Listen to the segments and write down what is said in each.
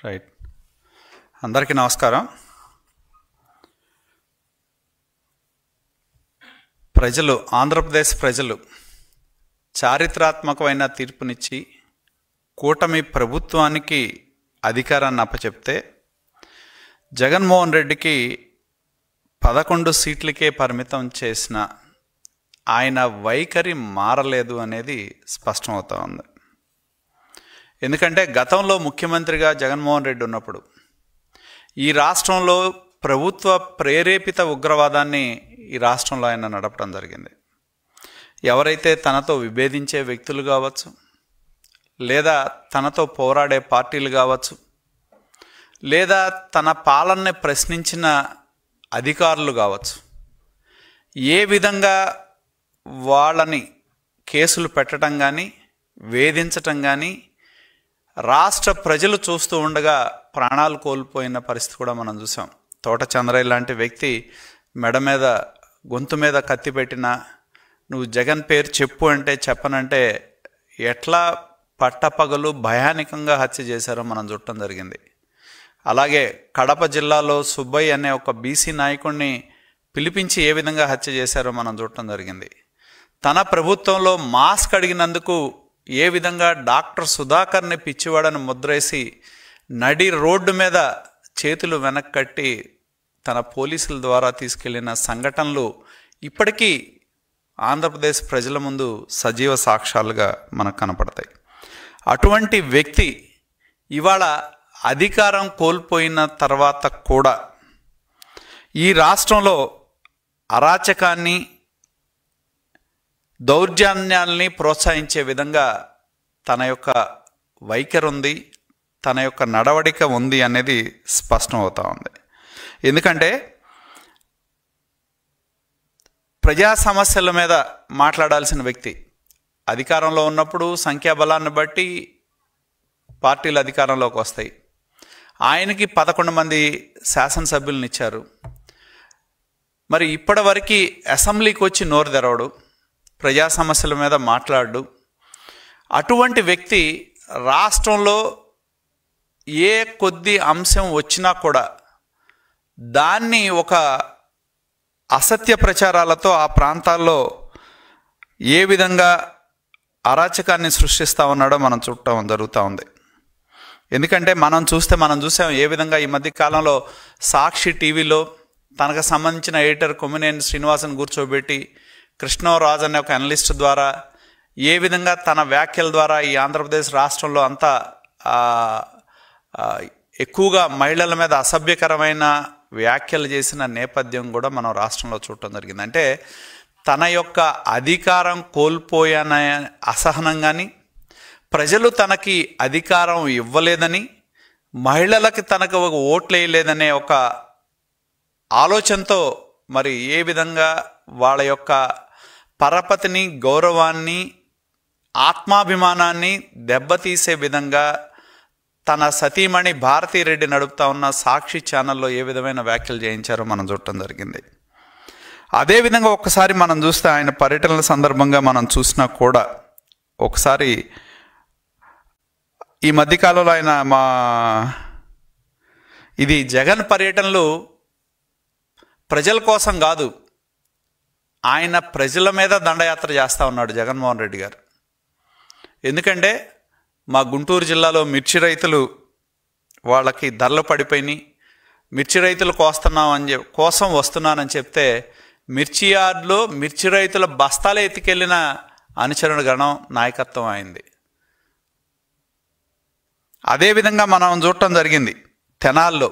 Right. అందరికీ నమస్కారం. ఆంధ్రప్రదేశ్ ప్రజలు చారిత్రాత్మకమైన తీర్పునిచ్చి కూటమి ప్రభుత్వానికి అధికారాన్ని అప్పచెప్తే జగన్మోహన్ రెడ్డికి 11 సీట్లకే పరిమితం చేసిన ఆయన వైఖరి మారలేదు అనేది స్పష్టమవుతా ఉంది. ఎందుకంటే గతంలో ముఖ్యమంత్రిగా జగన్మోహన్ రెడ్డి ఉన్నప్పుడు ఈ రాష్ట్రంలో ప్రభుత్వ ప్రేరేపిత ఉగ్రవాదాన్ని ఈ రాష్ట్రంలో ఆయన నడపడం జరిగింది. ఎవరైతే తనతో విభేదించే వ్యక్తులు కావచ్చు, లేదా తనతో పోరాడే పార్టీలు కావచ్చు, లేదా తన పాలనని ప్రశ్నించిన అధికారులు కావచ్చు, ఏ విధంగా వాళ్ళని కేసులు పెట్టడం కానీ వేధించటం కానీ రాష్ట్ర ప్రజలు చూస్తూ ఉండగా ప్రాణాలు కోల్పోయిన పరిస్థితి కూడా మనం చూసాం. తోట చంద్రయ్య లాంటి వ్యక్తి మెడ మీద గొంతు మీద కత్తి పెట్టినా నువ్వు జగన్ పేరు చెప్పు అంటే చెప్పనంటే ఎట్లా పట్టపగలు భయానకంగా హత్య చేశారో మనం చూడటం జరిగింది. అలాగే కడప జిల్లాలో సుబ్బయ్య అనే ఒక బీసీ నాయకుడిని పిలిపించి ఏ విధంగా హత్య చేశారో మనం చూడటం జరిగింది. తన ప్రభుత్వంలో మాస్క్ అడిగినందుకు ఏ విధంగా డాక్టర్ సుధాకర్ని పిచ్చివాడని ముద్రేసి నడి రోడ్డు మీద చేతులు వెనక్కి కట్టి తన పోలీసుల ద్వారా తీసుకెళ్లిన సంఘటనలు ఇప్పటికీ ఆంధ్రప్రదేశ్ ప్రజల ముందు సజీవ సాక్ష్యాలుగా మనకు కనపడతాయి. అటువంటి వ్యక్తి ఇవాళ అధికారం కోల్పోయిన తర్వాత కూడా ఈ రాష్ట్రంలో అరాచకాన్ని దౌర్జన్యాల్ని ప్రోత్సహించే విధంగా తన యొక్క వైఖరి ఉంది, తన యొక్క నడవడిక ఉంది అనేది స్పష్టం అవుతా ఉంది. ఎందుకంటే ప్రజా సమస్యల మీద మాట్లాడాల్సిన వ్యక్తి అధికారంలో ఉన్నప్పుడు సంఖ్యాబలాన్ని బట్టి పార్టీలు అధికారంలోకి వస్తాయి. ఆయనకి 11 మంది శాసనసభ్యులను ఇచ్చారు. మరి ఇప్పటివరకు అసెంబ్లీకి వచ్చి నోరు తెరవడు, ప్రజా సమస్యల మీద మాట్లాడు. అటువంటి వ్యక్తి రాష్ట్రంలో ఏ కొద్ది అంశం వచ్చినా కూడా దాన్ని ఒక అసత్య ప్రచారాలతో ఆ ప్రాంతాల్లో ఏ విధంగా అరాచకాన్ని సృష్టిస్తూ ఉన్నాడో మనం చూడటం జరుగుతూ ఉంది. ఎందుకంటే మనం చూసాం ఏ విధంగా ఈ మధ్య కాలంలో సాక్షి టీవీలో తనకు సంబంధించిన ఎడిటర్ కొమ్మినేని శ్రీనివాసన్ కూర్చోబెట్టి కృష్ణరాజు అనే ఒక అనలిస్ట్ ద్వారా ఏ విధంగా తన వ్యాఖ్యల ద్వారా ఈ ఆంధ్రప్రదేశ్ రాష్ట్రంలో అంతా ఎక్కువగా మహిళల మీద అసభ్యకరమైన వ్యాఖ్యలు చేసిన నేపథ్యం కూడా మనం రాష్ట్రంలో చూడటం జరిగింది. అంటే తన యొక్క అధికారం కోల్పోయాన అసహనం కానీ, ప్రజలు తనకి అధికారం ఇవ్వలేదని, మహిళలకి తనకు ఒక ఓట్లు వేయలేదనే ఒక ఆలోచనతో మరి ఏ విధంగా వాళ్ళ యొక్క పరపతిని, గౌరవాన్ని, ఆత్మాభిమానాన్ని దెబ్బతీసే విధంగా తన సతీమణి భారతీరెడ్డి నడుపుతా ఉన్న సాక్షి ఛానల్లో ఏ విధమైన వ్యాఖ్యలు చేయించారో మనం చూడటం జరిగింది. అదేవిధంగా ఒకసారి మనం చూస్తే ఆయన పర్యటనల సందర్భంగా మనం చూసినా కూడా ఒకసారి ఈ మధ్యకాలంలో ఆయన ఇది జగన్ పర్యటనలు ప్రజల కోసం కాదు, ఆయన ప్రజల మీద దండయాత్ర చేస్తూ ఉన్నాడు జగన్మోహన్ రెడ్డి గారు. ఎందుకంటే మా గుంటూరు జిల్లాలో మిర్చి రైతులు వాళ్ళకి ధరలు పడిపోయినాయి, మిర్చి రైతులు కోసం వస్తున్నానని చెప్తే మిర్చి యార్డులో మిర్చి రైతుల బస్తాలు ఎత్తుకెళ్ళిన అనుచరుల గణం నాయకత్వం అయింది. అదేవిధంగా మనం చూడటం జరిగింది తెనాల్లో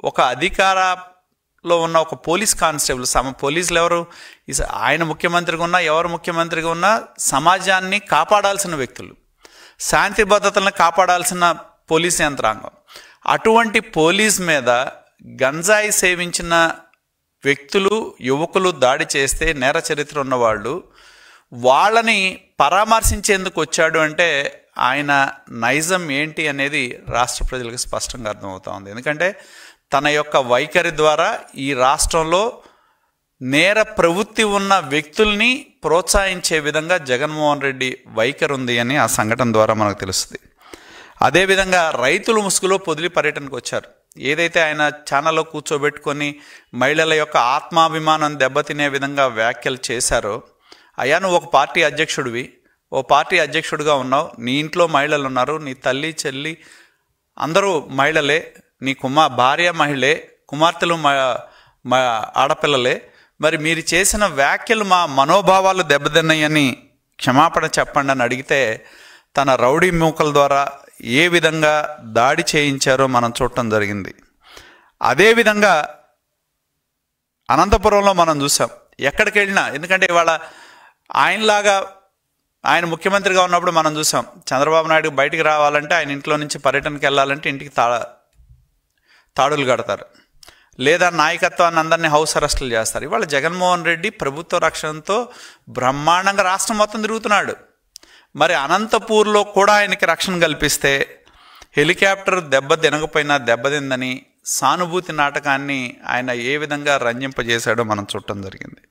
ఒక అధికారంలో ఉన్న ఒక పోలీస్ కానిస్టేబుల్, పోలీసులు ఎవరు, ఆయన ముఖ్యమంత్రిగా ఉన్నా ఎవరు ముఖ్యమంత్రిగా ఉన్నా సమాజాన్ని కాపాడాల్సిన వ్యక్తులు, శాంతి భద్రతలను కాపాడాల్సిన పోలీస్ యంత్రాంగం. అటువంటి పోలీస్ మీద గంజాయి సేవించిన వ్యక్తులు, యువకులు దాడి చేస్తే నేర చరిత్ర ఉన్నవాళ్ళు వాళ్ళని పరామర్శించేందుకు వచ్చాడు అంటే ఆయన నైజం ఏంటి అనేది రాష్ట్ర ప్రజలకు స్పష్టంగా అర్థమవుతా ఉంది. ఎందుకంటే తన యొక్క వైఖరి ద్వారా ఈ రాష్ట్రంలో నేర ప్రవృత్తి ఉన్న వ్యక్తుల్ని ప్రోత్సహించే విధంగా జగన్మోహన్ రెడ్డి వైఖరి ఉంది అని ఆ సంఘటన ద్వారా మనకు తెలుస్తుంది. అదేవిధంగా రైతుల ముసుగులో పొదిలి పర్యటనకు వచ్చారు. ఏదైతే ఆయన ఛానల్లో కూర్చోబెట్టుకొని మహిళల యొక్క ఆత్మాభిమానం దెబ్బతినే విధంగా వ్యాఖ్యలు చేశారో, అయ్యా నువ్వు ఒక పార్టీ అధ్యక్షుడివి, ఓ పార్టీ అధ్యక్షుడిగా ఉన్నావు, నీ ఇంట్లో మహిళలు ఉన్నారు, నీ తల్లి చెల్లి అందరూ మహిళలే, నీ భార్య మహిళే, కుమార్తెలు ఆడపిల్లలే, మరి మీరు చేసిన వ్యాఖ్యలు మా మనోభావాలు దెబ్బతిన్నాయని క్షమాపణ చెప్పండి అని అడిగితే తన రౌడీ మూకల ద్వారా ఏ విధంగా దాడి చేయించారో మనం చూడటం జరిగింది. అదేవిధంగా అనంతపురంలో మనం చూసాం. ఎక్కడికి వెళ్ళినా, ఎందుకంటే ఇవాళ ఆయన ముఖ్యమంత్రిగా ఉన్నప్పుడు మనం చూసాం, చంద్రబాబు నాయుడు బయటికి రావాలంటే ఆయన ఇంట్లో నుంచి పర్యటనకి వెళ్ళాలంటే ఇంటికి తాడులు కడతారు, లేదా నాయకత్వాన్ని అందరినీ హౌస్ అరెస్టులు చేస్తారు. ఇవాళ జగన్మోహన్ రెడ్డి ప్రభుత్వ రక్షణతో బ్రహ్మాండంగా రాష్ట్రం మొత్తం తిరుగుతున్నాడు. మరి అనంతపూర్లో కూడా ఆయనకి రక్షణ కల్పిస్తే హెలికాప్టర్ తినకపోయినా దెబ్బతిందని సానుభూతి నాటకాన్ని ఆయన ఏ విధంగా రంజింపజేశాడో మనం చూడటం జరిగింది.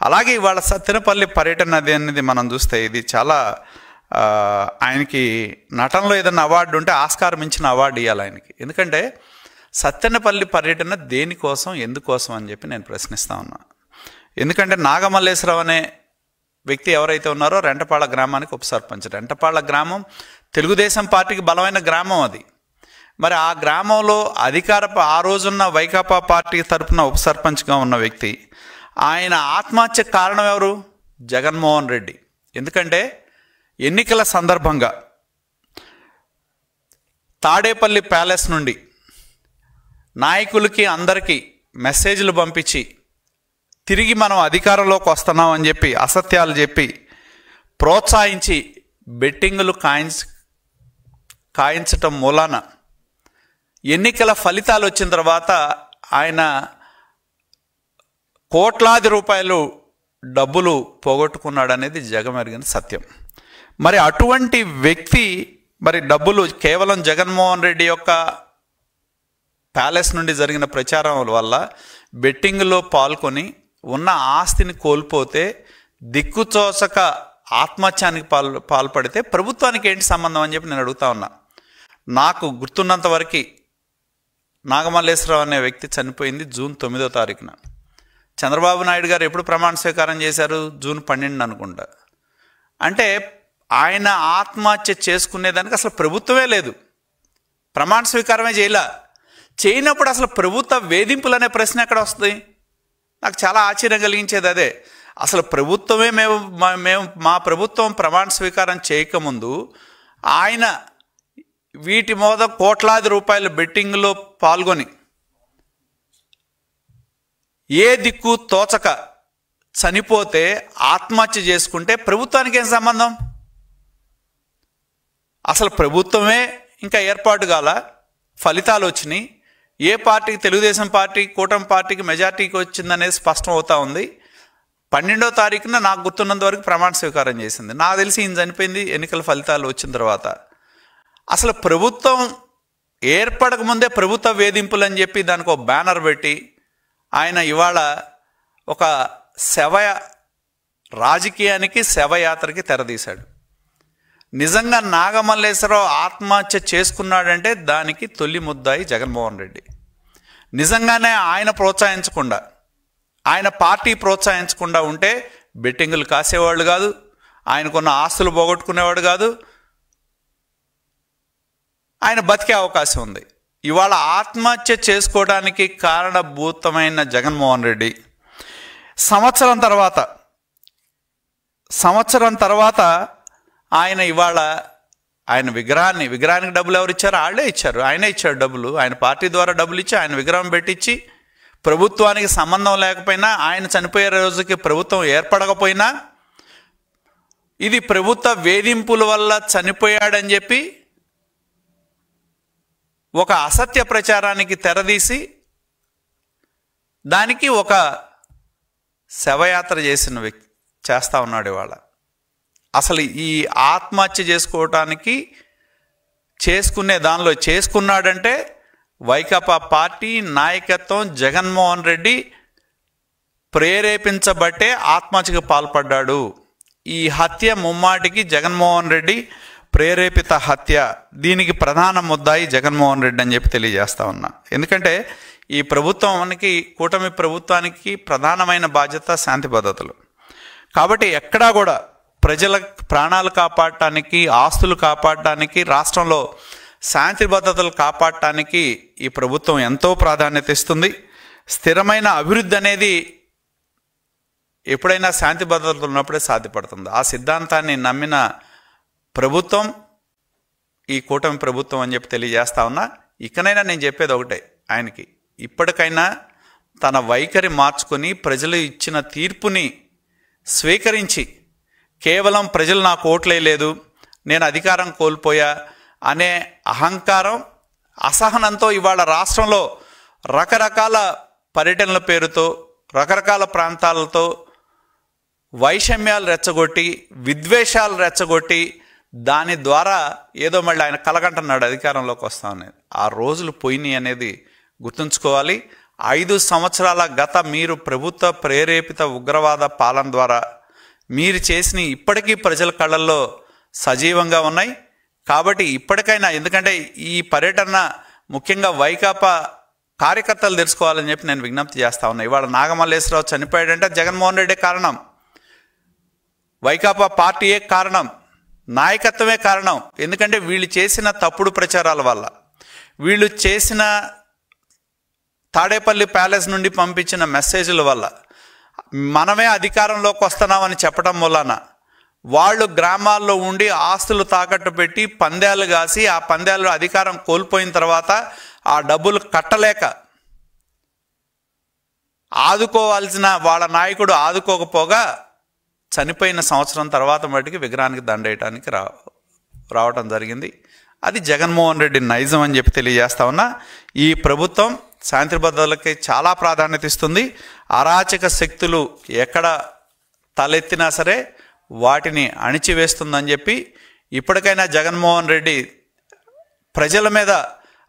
అలాగే ఇవాళ సత్తెనపల్లి పర్యటన అనేది మనం చూస్తే ఇది చాలా ఆయనకి నటనలో ఏదైనా అవార్డు ఉంటే ఆస్కారం ఇచ్చిన అవార్డు ఇవ్వాలి ఆయనకి. ఎందుకంటే సత్తెనపల్లి పర్యటన దేనికోసం, ఎందుకోసం అని చెప్పి నేను ప్రశ్నిస్తా ఉన్నా. ఎందుకంటే నాగమల్లేశ్వరరావు అనే వ్యక్తి ఎవరైతే ఉన్నారో రెంటపాళ్ళ గ్రామానికి ఉప సర్పంచ్. రెంటపాళ్ళ గ్రామం తెలుగుదేశం పార్టీకి బలమైన గ్రామం అది. మరి ఆ గ్రామంలో ఆ రోజున్న వైకాపా పార్టీ తరఫున ఉప సర్పంచ్గా ఉన్న వ్యక్తి, ఆయన ఆత్మహత్య కారణం ఎవరు? జగన్మోహన్ రెడ్డి. ఎందుకంటే ఎన్నికల సందర్భంగా తాడేపల్లి ప్యాలెస్ నుండి నాయకులకి అందరికీ మెసేజ్లు పంపించి తిరిగి మనం అధికారంలోకి వస్తున్నాం అని చెప్పి అసత్యాలు చెప్పి ప్రోత్సహించి బెట్టింగులు కాయించటం మూలాన ఎన్నికల ఫలితాలు వచ్చిన తర్వాత ఆయన కోట్లాది రూపాయలు డబ్బులు పోగొట్టుకున్నాడనేది జగమెరిగిన సత్యం. మరి అటువంటి వ్యక్తి మరి డబ్బులు కేవలం జగన్మోహన్ రెడ్డి యొక్క ప్యాలెస్ నుండి జరిగిన ప్రచారం వల్ల బెట్టింగ్లో పాల్గొని ఉన్న ఆస్తిని కోల్పోతే దిక్కుచోసక ఆత్మహత్యానికి పాల్పడితే ప్రభుత్వానికి ఏంటి సంబంధం అని చెప్పి నేను అడుగుతా ఉన్నా. నాకు గుర్తున్నంత వరకు నాగమల్లేశ్వరరావు అనే వ్యక్తి చనిపోయింది జూన్ 9వ తారీఖున. చంద్రబాబు నాయుడు గారు ఎప్పుడు ప్రమాణ స్వీకారం చేశారు? జూన్ 12 అనుకుంటా. అంటే ఆయన ఆత్మహత్య చేసుకునేదానికి అసలు ప్రభుత్వమే లేదు, ప్రమాణ స్వీకారమే చేయనప్పుడు అసలు ప్రభుత్వ వేధింపులు అనే ప్రశ్న ఎక్కడ వస్తుంది? నాకు చాలా ఆశ్చర్యం కలిగించేది అదే. అసలు ప్రభుత్వమే మా ప్రభుత్వం ప్రమాణ స్వీకారం చేయకముందు ఆయన వీటి మీద కోట్లాది రూపాయలు బెట్టింగ్లో పాల్గొని ఏ దిక్కు తోచక చనిపోతే ఆత్మహత్య చేసుకుంటే ప్రభుత్వానికి ఏం సంబంధం? అసలు ప్రభుత్వమే ఇంకా ఏర్పాటు కాల, ఫలితాలు వచ్చినాయి, ఏ పార్టీకి, తెలుగుదేశం పార్టీ కూటమి పార్టీకి మెజార్టీకి వచ్చిందనేది స్పష్టం అవుతా ఉంది. 12వ తారీఖున నాకు గుర్తున్నంత వరకు ప్రమాణ స్వీకారం చేసింది. నాకు తెలిసి ఈయన చనిపోయింది ఎన్నికల ఫలితాలు వచ్చిన తర్వాత. అసలు ప్రభుత్వం ఏర్పడక ముందే ప్రభుత్వ వేధింపులు అని చెప్పి దానికి ఒక బ్యానర్ పెట్టి ఆయన ఇవాళ ఒక రాజకీయానికి శవయాత్రకి తెరదీశాడు. నిజంగా నాగమల్లేశ్వరరావు ఆత్మహత్య చేసుకున్నాడంటే దానికి తొలి ముద్దాయి జగన్మోహన్ రెడ్డి. నిజంగానే ఆయన ప్రోత్సహించకుండా, ఆయన పార్టీ ప్రోత్సహించకుండా ఉంటే బెట్టింగులు కాసేవాళ్ళు కాదు, ఆయనకున్న ఆస్తులు పోగొట్టుకునేవాడు కాదు, ఆయన బతికే అవకాశం ఉంది. ఇవాళ ఆత్మహత్య చేసుకోవడానికి కారణభూతమైన జగన్మోహన్ రెడ్డి సంవత్సరం తర్వాత ఆయన ఇవాళ ఆయన విగ్రహానికి డబ్బులు ఎవరు ఇచ్చారు? వాళ్ళే ఇచ్చారు. ఆయనే ఇచ్చాడు డబ్బులు. ఆయన పార్టీ ద్వారా డబ్బులు ఇచ్చి ఆయన విగ్రహం పెట్టించి ప్రభుత్వానికి సంబంధం లేకపోయినా, ఆయన చనిపోయే రోజుకి ప్రభుత్వం ఏర్పడకపోయినా ఇది ప్రభుత్వ వేధింపుల వల్ల చనిపోయాడని చెప్పి ఒక అసత్య ప్రచారానికి తెరదీసి దానికి ఒక శవయాత్ర చేస్తా ఉన్నాడు ఇవాళ. అసలు ఈ ఆత్మహత్య చేసుకున్నాడంటే వైకాపా పార్టీ నాయకత్వం జగన్మోహన్ రెడ్డి ప్రేరేపించబట్టే ఆత్మహత్యకు పాల్పడ్డాడు. ఈ హత్య ముమ్మాటికి జగన్మోహన్ రెడ్డి ప్రేరేపిత హత్య, దీనికి ప్రధాన ముద్దాయి జగన్మోహన్ రెడ్డి అని చెప్పి తెలియజేస్తా ఉన్నా. ఎందుకంటే ఈ ప్రభుత్వానికి, కూటమి ప్రభుత్వానికి ప్రధానమైన బాధ్యత శాంతి భద్రతలు. కాబట్టి ఎక్కడా కూడా ప్రజల ప్రాణాలు కాపాడటానికి, ఆస్తులు కాపాడటానికి, రాష్ట్రంలో శాంతి భద్రతలు కాపాడటానికి ఈ ప్రభుత్వం ఎంతో ప్రాధాన్యత ఇస్తుంది. స్థిరమైన అభివృద్ధి అనేది ఎప్పుడైనా శాంతి భద్రతలు ఉన్నప్పుడే సాధ్యపడుతుంది. ఆ సిద్ధాంతాన్ని నమ్మిన ప్రభుత్వం ఈ కూటమి ప్రభుత్వం అని చెప్పి తెలియజేస్తా ఉన్నా. ఇకనైనా నేను చెప్పేది ఒకటే, ఆయనకి ఇప్పటికైనా తన వైఖరి మార్చుకొని ప్రజలు ఇచ్చిన తీర్పుని స్వీకరించి, కేవలం ప్రజలు నాకు ఓట్లేయలేదు, నేను అధికారం కోల్పోయా అనే అహంకారం, అసహనంతో ఇవాళ రాష్ట్రంలో రకరకాల పర్యటనల పేరుతో, రకరకాల ప్రాంతాలతో వైషమ్యాలు రెచ్చగొట్టి, విద్వేషాలు రెచ్చగొట్టి, దాని ద్వారా ఏదో మళ్ళీ ఆయన కలగంటున్నాడు అధికారంలోకి వస్తామనేది. ఆ రోజులు పోయినాయి అనేది గుర్తుంచుకోవాలి. 5 సంవత్సరాల గత మీరు ప్రభుత్వ ప్రేరేపిత ఉగ్రవాద పాలన ద్వారా మీరు చేసిన ఇప్పటికీ ప్రజల కళ్ళల్లో సజీవంగా ఉన్నాయి. కాబట్టి ఇప్పటికైనా, ఎందుకంటే ఈ పర్యటన ముఖ్యంగా వైకాపా కార్యకర్తలు తెలుసుకోవాలని చెప్పి నేను విజ్ఞప్తి చేస్తా ఉన్నా. ఇవాళ నాగమల్లేశ్వరరావు చనిపోయాడంటే జగన్మోహన్ రెడ్డే కారణం, వైకాపా పార్టీయే కారణం, నాయకత్వమే కారణం. ఎందుకంటే వీళ్ళు చేసిన తప్పుడు ప్రచారాల వల్ల, వీళ్ళు చేసిన తాడేపల్లి ప్యాలెస్ నుండి పంపించిన మెసేజ్ల వల్ల, మనమే అధికారంలోకి వస్తున్నామని చెప్పడం వలన వాళ్ళు గ్రామాల్లో ఉండి ఆస్తులు తాకట్టు పెట్టి పందాలు కాసి, ఆ పందాల్లో అధికారం కోల్పోయిన తర్వాత ఆ డబ్బులు కట్టలేక ఆదుకోవాల్సిన వాళ్ళ నాయకుడు ఆదుకోకపోగా చనిపోయిన సంవత్సరం తర్వాత మటుకి విగ్రహానికి దండేయటానికి రావటం జరిగింది. అది జగన్మోహన్ రెడ్డి నైజం అని చెప్పి తెలియజేస్తా ఉన్నా. ఈ ప్రభుత్వం శాంతి భద్రతలకి చాలా ప్రాధాన్యత ఇస్తుంది. అరాచక శక్తులు ఎక్కడ తలెత్తినా సరే వాటిని అణిచివేస్తుందని చెప్పి ఇప్పటికైనా జగన్మోహన్ రెడ్డి ప్రజల మీద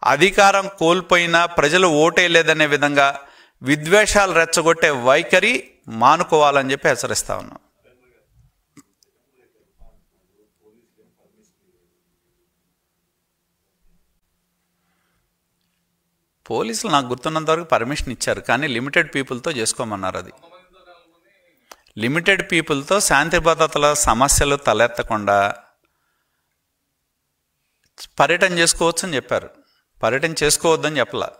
అధికారం కోల్పోయినా, ప్రజలు ఓటేయలేదనే విధంగా విద్వేషాలు రెచ్చగొట్టే వైఖరి మానుకోవాలని చెప్పి హెచ్చరిస్తా ఉన్నాం. పోలీసులు నాకు గుర్తున్నంత వరకు పర్మిషన్ ఇచ్చారు, కానీ లిమిటెడ్ పీపుల్తో చేసుకోమన్నారు. అది లిమిటెడ్ పీపుల్తో శాంతి భద్రతల సమస్యలు తలెత్తకుండా పర్యటన చేసుకోవచ్చు అని చెప్పారు. పర్యటన చేసుకోవద్దని చెప్పలా.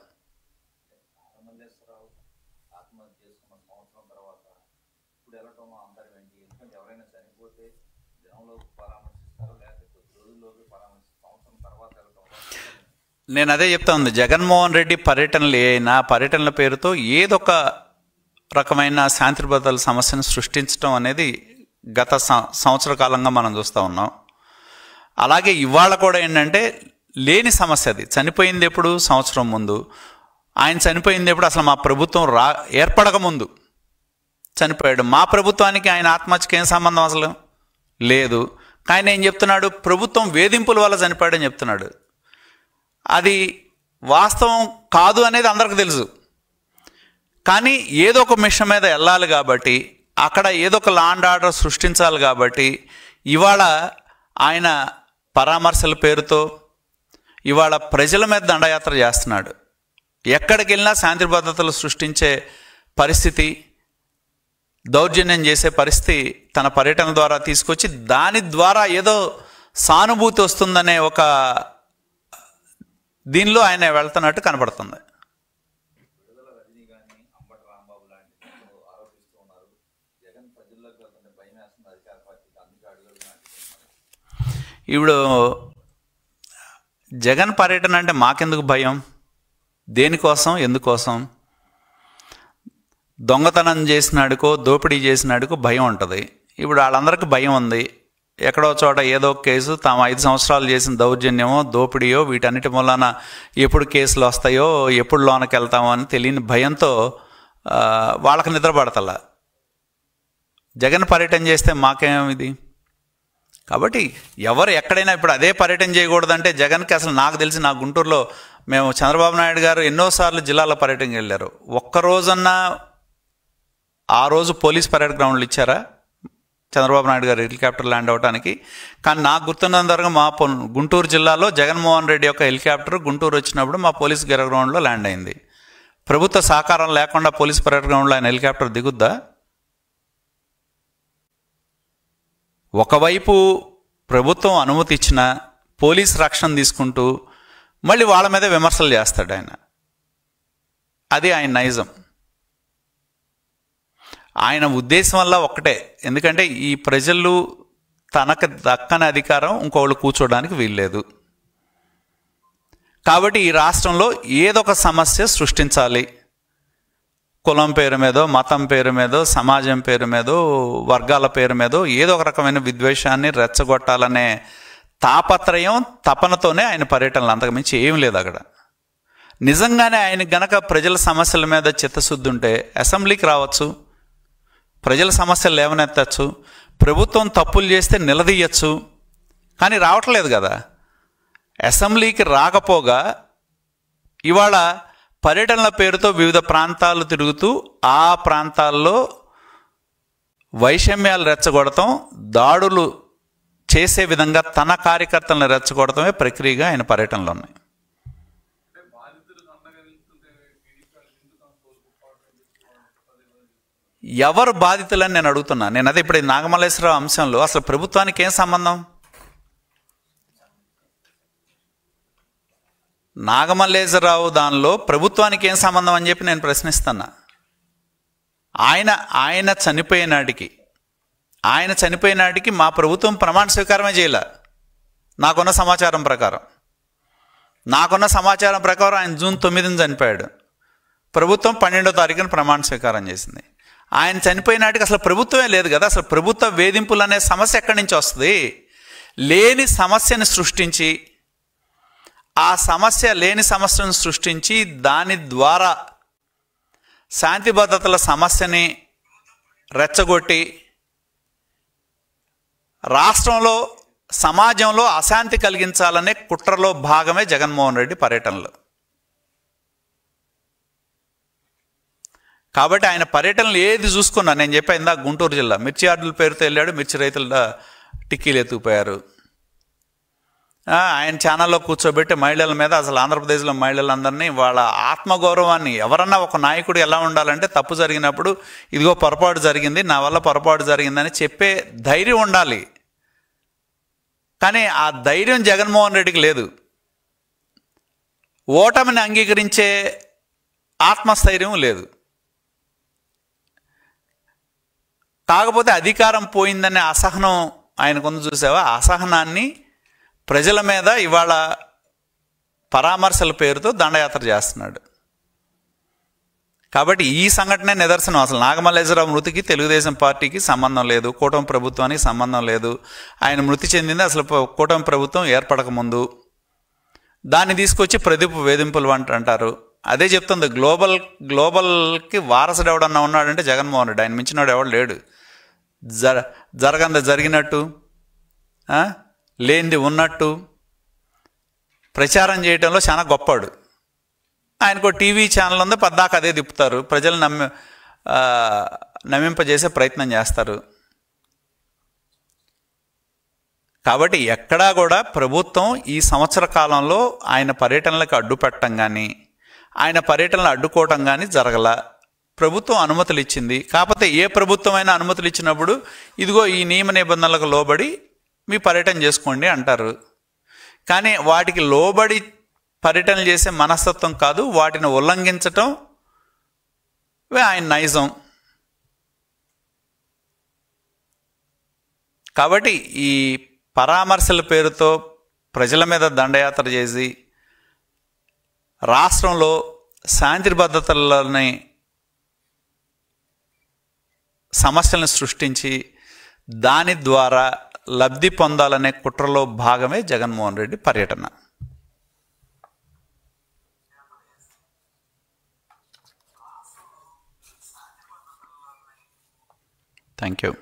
నేను అదే చెప్తా ఉంది, జగన్మోహన్ రెడ్డి పర్యటనలు అయినా పర్యటనల పేరుతో ఏదొక రకమైన శాంతి భద్రతల సమస్యను సృష్టించడం అనేది గత సంవత్సర కాలంగా మనం చూస్తూ ఉన్నాం. అలాగే ఇవాళ కూడా ఏంటంటే లేని సమస్య అది. చనిపోయింది ఎప్పుడు? సంవత్సరం ముందు. ఆయన చనిపోయింది ఎప్పుడు? అసలు మా ప్రభుత్వం ఏర్పడక ముందు చనిపోయాడు. మా ప్రభుత్వానికి ఆయన ఆత్మహత్యకి ఏం సంబంధం అసలు లేదు. ఆయన ఏం చెప్తున్నాడు? ప్రభుత్వం వేధింపుల వల్ల చనిపోయాడని చెప్తున్నాడు. అది వాస్తవం కాదు అనేది అందరికి తెలుసు. కానీ ఏదో ఒక మిషన్ మీద వెళ్ళాలి కాబట్టి, అక్కడ ఏదో ఒక లా అండ్ ఆర్డర్ సృష్టించాలి కాబట్టి ఇవాళ ఆయన పరామర్శల పేరుతో ఇవాళ ప్రజల మీద దండయాత్ర చేస్తున్నాడు. ఎక్కడికి వెళ్ళినా శాంతి భద్రతలు సృష్టించే పరిస్థితి, దౌర్జన్యం చేసే పరిస్థితి తన పర్యటన ద్వారా తీసుకొచ్చి దాని ద్వారా ఏదో సానుభూతి వస్తుందనే ఒక దీనిలో ఆయన వెళ్తున్నట్టు కనపడుతుంది. ఇప్పుడు జగన్ పర్యటన అంటే మాకెందుకు భయం? దేనికోసం, ఎందుకోసం? దొంగతనం చేసినాడుకో, దోపిడీ చేసినాడుకో భయం ఉంటుంది. ఇప్పుడు వాళ్ళందరికీ భయం ఉంది. ఎక్కడో చోట ఏదో కేసు, తాము 5 సంవత్సరాలు చేసిన దౌర్జన్యమో, దోపిడీయో, వీటన్నిటి మూలాన ఎప్పుడు కేసులు వస్తాయో, ఎప్పుడు లోనకి వెళ్తామో అని తెలియని భయంతో వాళ్ళకి నిద్ర పడతలా. జగన్ పర్యటన చేస్తే మాకేమిది? కాబట్టి ఎవరు ఎక్కడైనా ఇప్పుడు అదే పర్యటన చేయకూడదంటే జగన్కి అసలు నాకు తెలిసి, నా గుంటూరులో మేము చంద్రబాబు నాయుడు గారు ఎన్నోసార్లు జిల్లాల పర్యటనకి వెళ్ళారు. ఒక్కరోజన్నా ఆ రోజు పోలీస్ పరేడ్ గ్రౌండ్లు ఇచ్చారా? చంద్రబాబు నాయుడు గారు హెలికాప్టర్ ల్యాండ్ అవడానికి. కానీ నాకు గుర్తున్నంత వరకు మా గుంటూరు జిల్లాలో జగన్మోహన్ రెడ్డి యొక్క హెలికాప్టర్ గుంటూరు వచ్చినప్పుడు మా పోలీస్ పరేడ్ గ్రౌండ్లో ల్యాండ్ అయింది. ప్రభుత్వ సహకారం లేకుండా పోలీస్ పరేడ్ గ్రౌండ్లో ఆయన హెలికాప్టర్ దిగుద్దా? ఒకవైపు ప్రభుత్వం అనుమతి ఇచ్చిన పోలీస్ రక్షణ తీసుకుంటూ మళ్ళీ వాళ్ళ మీద విమర్శలు చేస్తాడు ఆయన. అది ఆయన నైజం. ఆయన ఉద్దేశం వల్ల ఒక్కటే, ఎందుకంటే ఈ ప్రజలు తనకు దక్కని అధికారం ఇంకోళ్ళు కూర్చోడానికి వీల్లేదు కాబట్టి ఈ రాష్ట్రంలో ఏదో ఒక సమస్య సృష్టించాలి. కులం పేరు మీదో, మతం పేరు మీదో, సమాజం పేరు మీదో, వర్గాల పేరు మీదో ఏదో ఒక రకమైన విద్వేషాన్ని రెచ్చగొట్టాలనే తాపత్రయం, తపనతోనే ఆయన పర్యటనలు, అంతకుమించి ఏం లేదు అక్కడ. నిజంగానే ఆయన గనక ప్రజల సమస్యల మీద చిత్తశుద్ధి ఉంటే అసెంబ్లీకి రావచ్చు, ప్రజల సమస్యలు లేవనెత్తచ్చు, ప్రభుత్వం తప్పులు చేస్తే నిలదీయచ్చు. కానీ రావట్లేదు కదా. అసెంబ్లీకి రాకపోగా ఇవాళ పర్యటనల పేరుతో వివిధ ప్రాంతాలు తిరుగుతూ ఆ ప్రాంతాల్లో వైషమ్యాలు రెచ్చగొడటం, దాడులు చేసే విధంగా తన కార్యకర్తలను రెచ్చగొడటమే ప్రక్రియగా ఆయన పర్యటనలు ఉన్నాయి. ఎవరు బాధితులని నేను అడుగుతున్నా. నేను అదే ఇప్పుడు నాగమల్లేశ్వరరావు అంశంలో అసలు ప్రభుత్వానికి ఏం సంబంధం? నాగమల్లేశ్వరరావు దానిలో ప్రభుత్వానికి ఏం సంబంధం అని చెప్పి నేను ప్రశ్నిస్తున్నా. ఆయన చనిపోయినాటికి మా ప్రభుత్వం ప్రమాణ స్వీకారమే చేయలే. నాకున్న సమాచారం ప్రకారం ఆయన జూన్ 9న చనిపోయాడు. ప్రభుత్వం 12వ తారీఖున ప్రమాణ స్వీకారం చేసింది. ఆయన చనిపోయినాటికి అసలు ప్రభుత్వమే లేదు కదా. అసలు ప్రభుత్వ వేధింపులు అనే సమస్య ఎక్కడి నుంచి వస్తుంది? లేని సమస్యను సృష్టించి దాని ద్వారా శాంతి భద్రతల సమస్యని రెచ్చగొట్టి రాష్ట్రంలో, సమాజంలో అశాంతి కలిగించాలనే కుట్రలో భాగమే జగన్మోహన్ రెడ్డి పర్యటనలు. కాబట్టి ఆయన పర్యటనలు ఏది చూసుకున్నా, నేను చెప్పా ఇందాక గుంటూరు జిల్లా మిర్చి యార్డుల పేరుతో వెళ్ళాడు, మిర్చి రైతుల టిక్కీలు ఎత్తుకుపోయారు. ఆయన ఛానల్లో కూర్చోబెట్టి మహిళల మీద, అసలు ఆంధ్రప్రదేశ్లో మహిళలందరినీ వాళ్ళ ఆత్మగౌరవాన్ని, ఎవరన్నా ఒక నాయకుడు ఎలా ఉండాలంటే తప్పు జరిగినప్పుడు ఇదిగో పొరపాటు జరిగింది, నా వల్ల పొరపాటు జరిగిందని చెప్పే ధైర్యం ఉండాలి. కానీ ఆ ధైర్యం జగన్మోహన్ రెడ్డికి లేదు. ఓటమిని అంగీకరించే ఆత్మస్థైర్యం లేదు. కాకపోతే అధికారం పోయిందనే అసహనం ఆయనకుంది, చూసావా? అసహనాన్ని ప్రజల మీద ఇవాళ పరామర్శల పేరుతో దండయాత్ర చేస్తున్నాడు. కాబట్టి ఈ సంఘటనే నిదర్శనం. అసలు నాగమల్లేశ్వరరావు మృతికి తెలుగుదేశం పార్టీకి సంబంధం లేదు, కూటమి ప్రభుత్వానికి సంబంధం లేదు. ఆయన మృతి చెందింది అసలు కూటమి ప్రభుత్వం ఏర్పడక ముందు. దాన్ని తీసుకొచ్చి వేధింపులు అంటారు. అదే చెప్తుంది. గ్లోబల్కి వారసుడు ఎవడన్నా ఉన్నాడంటే జగన్మోహన్ రెడ్డి. ఆయన మించినవాడు ఎవడు లేడు. జరిగినట్టు, లేనిది ఉన్నట్టు ప్రచారం చేయడంలో చాలా గొప్పవాడు. ఆయనకు టీవీ ఛానల్ ఉంది, పద్దాక అదే తిప్పుతారు, ప్రజలు నమ్మింపజేసే ప్రయత్నం చేస్తారు. కాబట్టి ఎక్కడా కూడా ప్రభుత్వం ఈ సంవత్సర కాలంలో ఆయన పర్యటనలకు అడ్డుపెట్టడం కానీ, ఆయన పర్యటనలు అడ్డుకోవటం కానీ జరగల. ప్రభుత్వం అనుమతులు ఇచ్చింది. కాకపోతే ఏ ప్రభుత్వమైనా అనుమతులు ఇచ్చినప్పుడు ఇదిగో ఈ నియమ నిబంధనలకు లోబడి మీ పర్యటన చేసుకోండి అంటారు. కానీ వాటికి లోబడి పర్యటనలు చేసే మనస్తత్వం కాదు, వాటిని ఉల్లంఘించటం ఆయన నైజం. కాబట్టి ఈ పరామర్శల పేరుతో ప్రజల మీద దండయాత్ర చేసి రాష్ట్రంలో శాంతి భద్రతలని సమస్యలను సృష్టించి దాని ద్వారా లబ్ధి పొందాలనే కుట్రలో భాగమే జగన్మోహన్ రెడ్డి పర్యటన. Thank you.